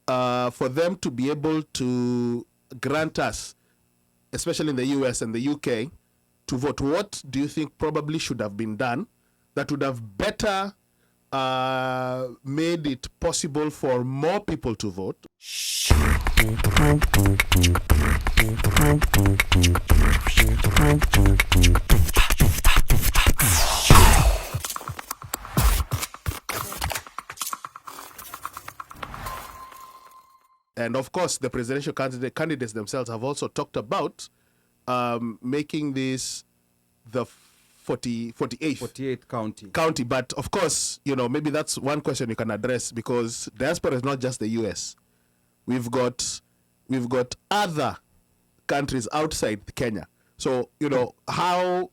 for them to be able to grant us, especially in the US and the UK, to vote, what do you think probably should have been done that would have better made it possible for more people to vote? And of course, the presidential candidates themselves have also talked about making this the 48th county. But of course, maybe that's one question you can address, because diaspora is not just the US. We've got other countries outside Kenya. So, how,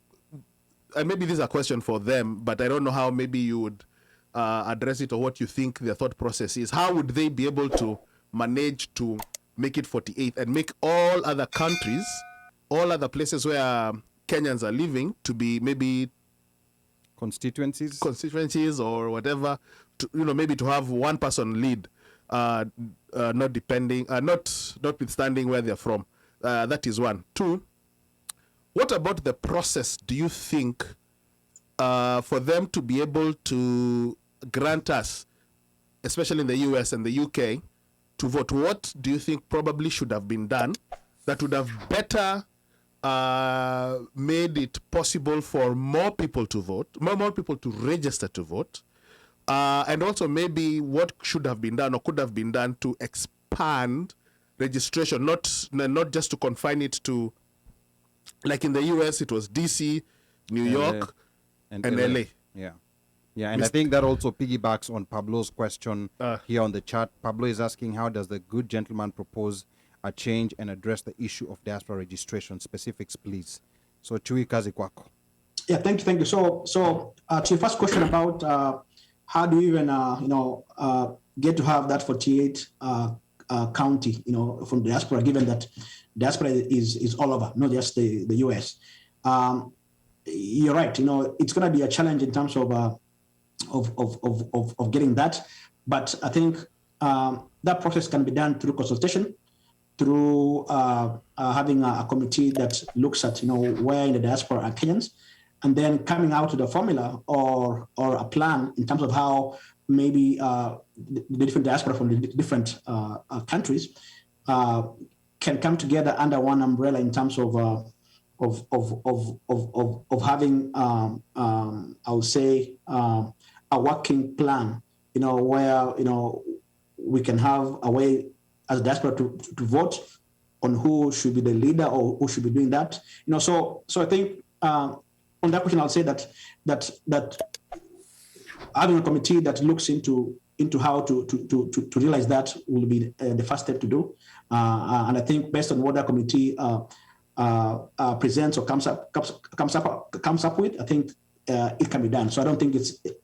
and maybe this is a question for them, but I don't know how maybe you would address it, or what you think their thought process is. How would they be able to manage to make it 48th and make all other countries, all other places where Kenyans are living, to be maybe constituencies or whatever, to, maybe to have one person lead, notwithstanding where they're from. That is one. Two, what about the process do you think for them to be able to grant us, especially in the US and the UK, to vote? What do you think probably should have been done that would have better made it possible for more people to vote, more people to register to vote, and also maybe what should have been done or could have been done to expand registration, not just to confine it to, like in the US it was DC, New York, and LA. Yeah, and I think that also piggybacks on Pablo's question here on the chat. Pablo is asking, how does the good gentleman propose a change and address the issue of diaspora registration? Specifics, please. So, Chui, kazi kwako. Yeah, thank you. So to your first question about how do you even get to have that 48 county, from diaspora, given that diaspora is all over, not just the US. You're right. It's going to be a challenge in terms of getting that, but I think that process can be done through consultation, through having a committee that looks at where in the diaspora are Kenyans, and then coming out with a formula or a plan in terms of how maybe the different diaspora from the different countries can come together under one umbrella in terms of having I would say a working plan, where we can have a way as a diaspora to vote on who should be the leader or who should be doing that. So I think on that question I'll say that having a committee that looks into how to realize that will be the first step to do. And I think based on what that committee presents or comes up with, I think it can be done. So I don't think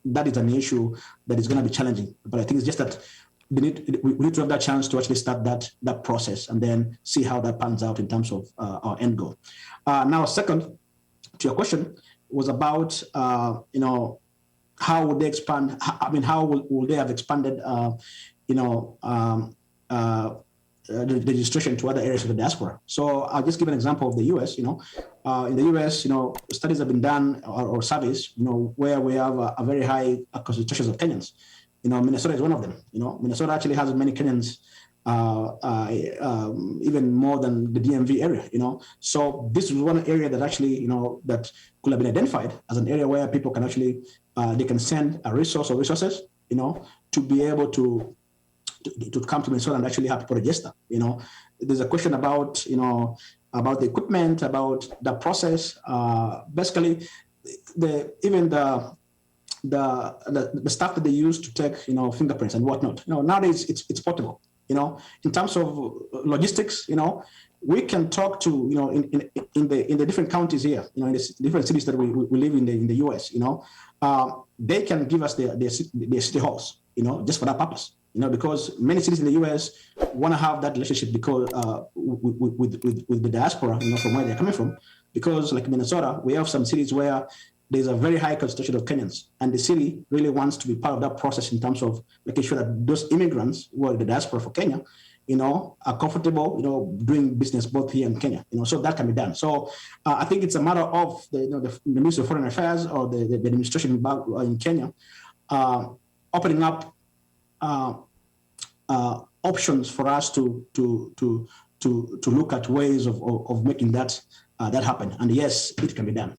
that is an issue that is going to be challenging. But I think it's just that we need to have that chance to actually start that process and then see how that pans out in terms of our end goal. Now, second to your question was about how would they expand? I mean, how will they have expanded the registration to other areas of the diaspora? So I'll just give an example of the US. In the US, studies have been done or surveys, where we have a very high concentration of Kenyans. Minnesota is one of them. Minnesota actually has many Kenyans, even more than the DMV area. So this is one area that actually, that could have been identified as an area where people can actually, they can send a resource or resources, to be able to come to Minnesota and actually have people register. There's a question about, about the equipment, about the process. Basically, the stuff that they use to take, fingerprints and whatnot. Nowadays it's portable. In terms of logistics, we can talk to, in the different counties here, in the different cities that we live in the US. They can give us their city halls, just for that purpose. Because many cities in the US want to have that relationship because with the diaspora, from where they're coming from. Because like Minnesota, we have some cities where there's a very high concentration of Kenyans, and the city really wants to be part of that process in terms of making sure that those immigrants who are the diaspora for Kenya, are comfortable, doing business both here in Kenya, so that can be done. So I think it's a matter of the Ministry of Foreign Affairs or the administration back in Kenya opening up options for us to look at ways of making that happen. And yes, it can be done.